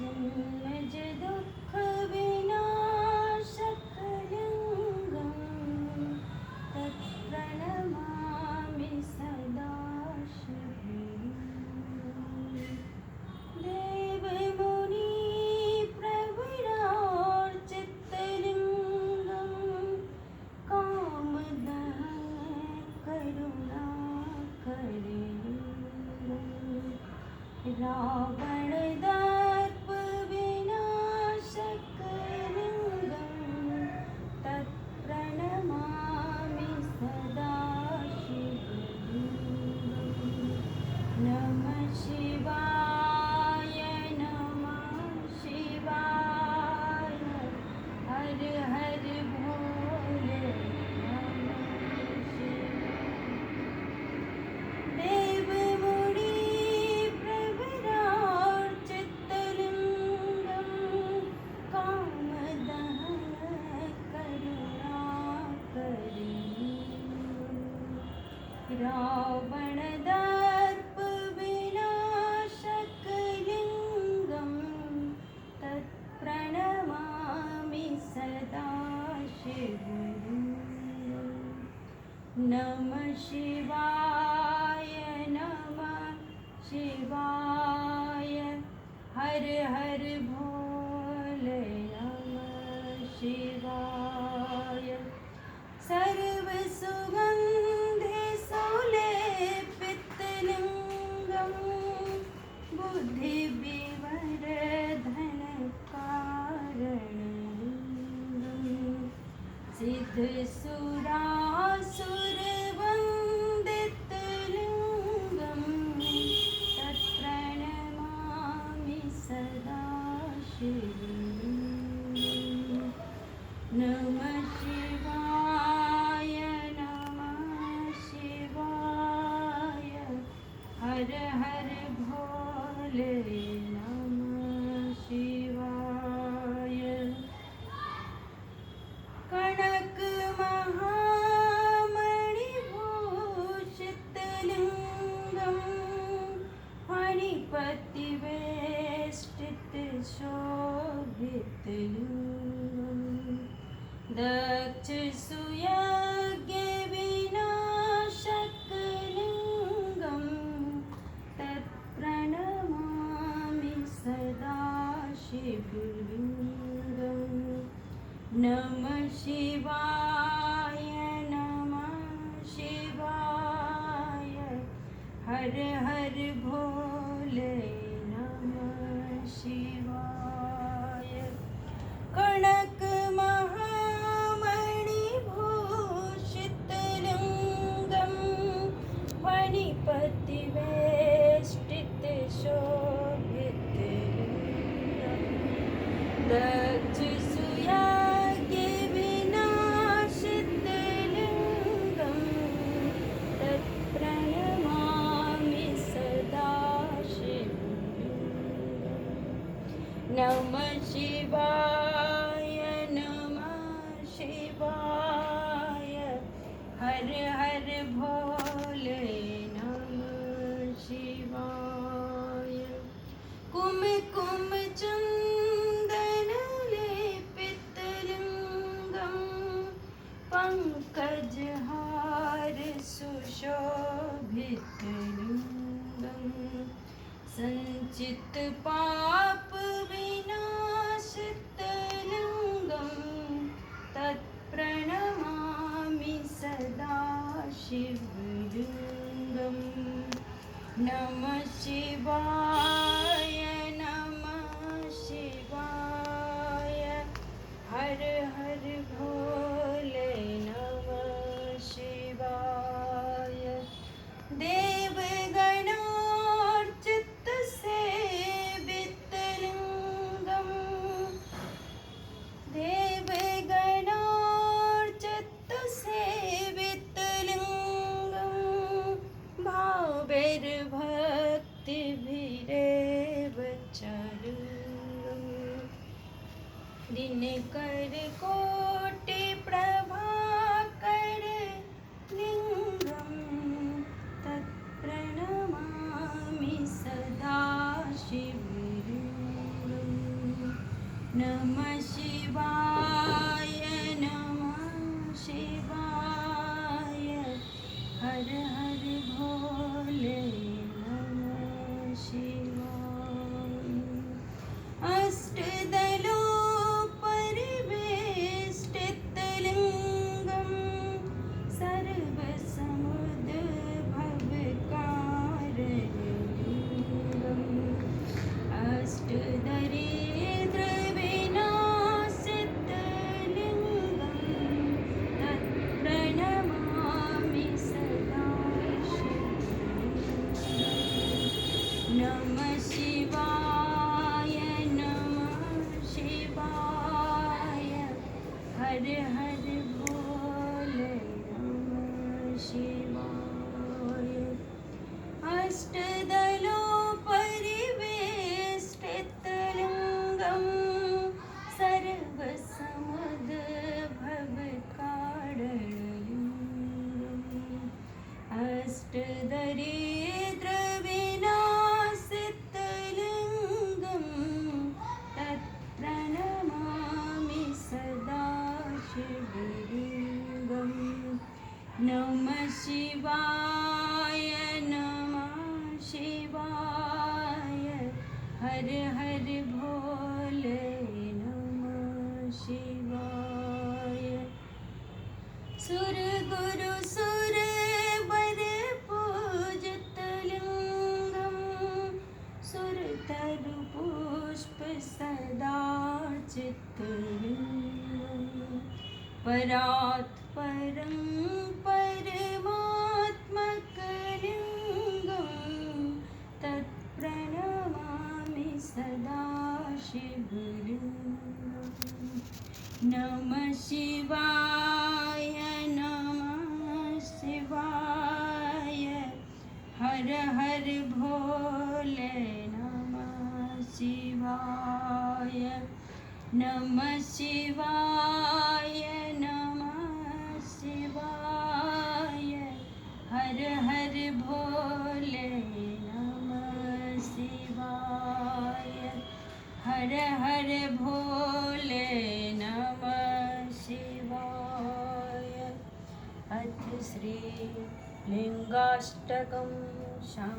जन्मज दुःखविनाशकलिङ्गं तत्प्रणमामि सदा शिवलिङ्गम्। देवमुनिप्रवरार्चितलिङ्गं कामदहनं करुणाकरलिङ्गम्। रावणदर्पविनाशकलिङ्गं तत्प्रणमामि सदा शिवलिङ्गम्। नमः शिवाय नमः शिवाय हर हर भोले नमः शिवाय। देवमुनिप्रवरार्चितलिङ्गं कामदहनं करुणाकरलिङ्गम्। रावणदर्पविनाशकलिङ्गं तत्प्रणमामि सदा शिवलिङ्गम्। नमः शिवाय नमः शिवाय हर हर भोले नमः शिवाय। सर्वसुगन्धे सुलेपितलिङ्गं बुद्धिविवर्धनकारणलिङ्गम्। सिद्धसुरासुरवन्दितलिङ्गं तत्प्रणमामि सदा शिवलिङ्गम्। नमः शिवाय नमः शिवाय हर हर भोले नमः शिवाय। कनकमहामणिभूषितलिङ्गं फणिपतिवेष्टितशोभितलिङ्गम्। दक्षसुयज्ञविनाशकलिङ्गं तत्प्रणमामि सदा शिवलिङ्गम्। नमः शिवाय नमः शिवाय हर हर भोले नमः शिवाय। कनकमहामणिभूषितलिङ्गं फणिपतिवेष्टितशोभितलिङ्गम्। दक्षसुयज्ञविनाशितलिङ्गं तत्प्रणमामि सदा शिवलिङ्गम्। नमः शिवाय नमः शिवाय हर हर भोले नमः शिवाय। कुमकुमचन्दनलेपितलिङ्गं पङ्कजहार सुशोभितलिङ्गं सञ्चितपापविनाशितलिङ्गं तत्प्रणमामि सदा शिवलिङ्गम्। नमः शिवाय नमः शिवाय हर हर भोले नमः शिवाय। देवगणार्चितसेवितलिङ्गं देवगणार्चितसेवितलिङ्गं भावैर्भक्तिभिरेव च लिङ्गम्। दिनकरकोटिप्रभाकर लिङ्गं तत्प्रणमामि शिवलिङ्गं नमः शिवाय नमः शिवाय हर हर भोले नमः शिवाय अष्टदलोपरिवेष्टितलिङ्गं सर्वसमुद्भवकारणलिङ्गम् अष्टदरिद्रविनाशितलिङ्गं तत्प्रणमामि सदा शिवलिङ्गम् नमः शिवाय नमः शिवाय हर हर भोले नमः शिवाय अष्टदलोपरिवेष्टितलिङ्गं सर्वसमुद्भवकारणलिङ्गम् अष्टदरिद्रविनाशितलिङ्गं तत्प्रणमामि सदा शिवलिङ्गम् नमः शिवाय नमः शिवाय हर हर भोले नमः शिवाय सुरगुरु सुरवर पूजितलिङ्गं सुरतरु पुष्प सदा चित्तलिङ्गं परात् परं परमात्मकलिङ्गं तत्प्रणमामि सदा शिवलिङ्गम् नमः शिवाय नमः शिवाय हर हर भोले नमः शिवाय नमः शिवाय नमः शिवाय हर हर भोले नमः शिवाय हर हर भोले नमः शिवाय अथ श्री लिङ्गाष्टकं शं